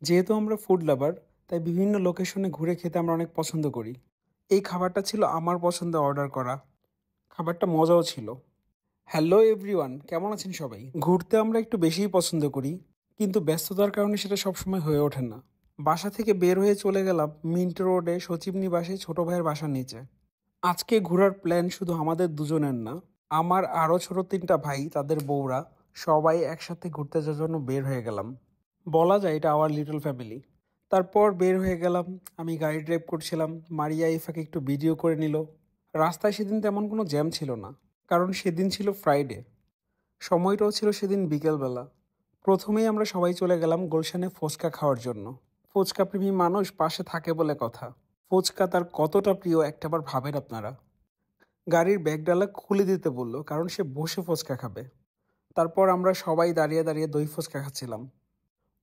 যেহেতু আমরা food lover, তাই বিভিন্ন লোকেশনে ঘুরে খেতে আমরা অনেক পছন্দ করি। এই খাবারটা ছিল আমার পছন্দে অর্ডার করা। খাবারটা মজাও ছিল। হ্যালো এভরিওয়ান, কেমন আছেন সবাই? ঘুরতে আমরা একটু বেশিই পছন্দ করি, কিন্তু ব্যস্ততার কারণে সেটা সবসময় হয়ে ওঠে না। বাসা থেকে বের হয়ে চলে গেলাম মিন্ট রোডে সচিব নিবাসে ছোট ভাইয়ের বাসার নিচে। আজকে ঘোরার প্ল্যান শুধু আমাদের দুজনের না, আমার আরও ছোট 3টা ভাই, তাদের বউরা, সবাই একসাথে ঘুরতে যাওয়ার জন্য বের হয়ে গেলাম। বলা যায় এটা আওয়ার লিটল ফ্যামিলি। তারপর বের হয়ে গেলাম। আমি গাড়ি ড্রাইভ করছিলাম, মারিয়া এই ফাঁকে একটু ভিডিও করে নিল। রাস্তায় সেদিন তেমন কোনো জ্যাম ছিল না, কারণ সেদিন ছিল ফ্রাইডে। সময়টাও ছিল সেদিন বিকেলবেলা। প্রথমেই আমরা সবাই চলে গেলাম গুলশানে ফুচকা খাওয়ার জন্য। ফুচকা প্রেমী মানুষ পাশে থাকে বলে কথা। ফুচকা তার কতটা প্রিয় একটাবার ভাবেন আপনারা। গাড়ির ব্যাগডালা খুলে দিতে বললো, কারণ সে বসে ফুচকা খাবে। তারপর আমরা সবাই দাঁড়িয়ে দাঁড়িয়ে দই ফুচকা খাচ্ছিলাম।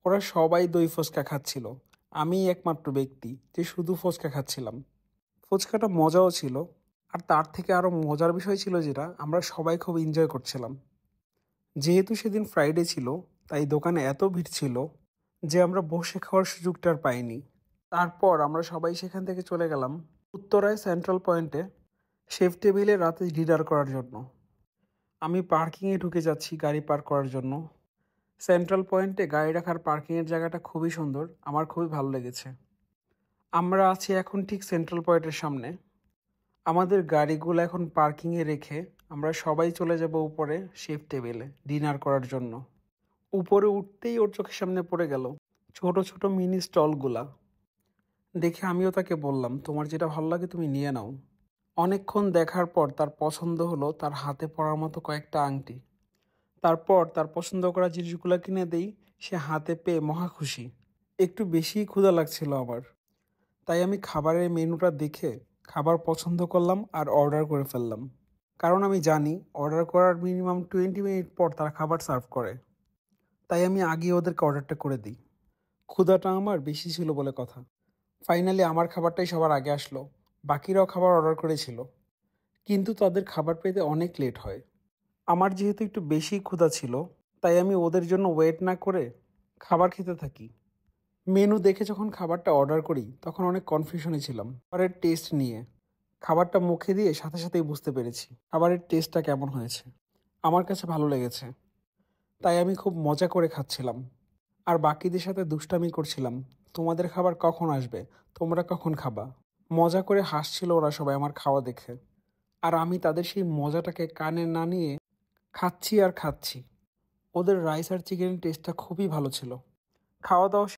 ওরা সবাই দই ফুচকা খাচ্ছিল, আমি একমাত্র ব্যক্তি যে শুধু ফুচকা খাচ্ছিলাম। ফুচকাটা মজাও ছিল, আর তার থেকে আরও মজার বিষয় ছিল যেটা, আমরা সবাই খুব এনজয় করছিলাম। যেহেতু সেদিন ফ্রাইডে ছিল, তাই দোকানে এত ভিড় ছিল যে আমরা বসে খাওয়ার সুযোগটা আর পাইনি। তারপর আমরা সবাই সেখান থেকে চলে গেলাম উত্তরায় সেন্ট্রাল পয়েন্টে শেফ টেবিলে রাতে ডিনার করার জন্য। আমি পার্কিংয়ে ঢুকে যাচ্ছি গাড়ি পার্ক করার জন্য। সেন্ট্রাল পয়েন্টে গাড়ি রাখার পার্কিংয়ের জায়গাটা খুবই সুন্দর, আমার খুবই ভালো লেগেছে। আমরা আছি এখন ঠিক সেন্ট্রাল পয়েন্টের সামনে। আমাদের গাড়িগুলো এখন পার্কিংয়ে রেখে আমরা সবাই চলে যাব উপরে শেফ টেবিলে ডিনার করার জন্য। উপরে উঠতেই ওর চোখের সামনে পড়ে গেল ছোট ছোট মিনি স্টলগুলা। দেখে আমিও তাকে বললাম, তোমার যেটা ভালো লাগে তুমি নিয়ে নাও। অনেকক্ষণ দেখার পর তার পছন্দ হলো তার হাতে পরার মতো কয়েকটা আংটি। তারপর তার পছন্দ করা জিনিসগুলো কিনে দেই। সে হাতে পেয়ে মহা খুশি। একটু বেশিই ক্ষুধা লাগছিল আমার, তাই আমি খাবারের মেনুটা দেখে খাবার পছন্দ করলাম আর অর্ডার করে ফেললাম। কারণ আমি জানি অর্ডার করার মিনিমাম 20 মিনিট পর তারা খাবার সার্ভ করে, তাই আমি আগে ওদেরকে অর্ডারটা করে দিই। ক্ষুধাটা আমার বেশি ছিল বলে কথা। ফাইনালি আমার খাবারটাই সবার আগে আসলো। বাকিরাও খাবার অর্ডার করেছিল, কিন্তু তাদের খাবার পেতে অনেক লেট হয়। আমার যেহেতু একটু বেশি ক্ষুধা ছিল, তাই আমি ওদের জন্য ওয়েট না করে খাবার খেতে থাকি। মেনু দেখে যখন খাবারটা অর্ডার করি তখন অনেক কনফিউশনে ছিলাম খাবারের টেস্ট নিয়ে। খাবারটা মুখে দিয়ে সাথে সাথেই বুঝতে পেরেছি খাবারের টেস্টটা কেমন হয়েছে। আমার কাছে ভালো লেগেছে, তাই আমি খুব মজা করে খাচ্ছিলাম। আর বাকিদের সাথে দুষ্টামি করছিলাম, তোমাদের খাবার কখন আসবে, তোমরা কখন খাবা। মজা করে হাসছিল ওরা সবাই আমার খাওয়া দেখে। আর আমি তাদের সেই মজাটাকে কানে না নিয়ে খাচ্ছি আর খাচ্ছি। ওদের রাইস আর চিকেনের টেস্টটা খুবই ভালো ছিল। খাওয়া দাওয়া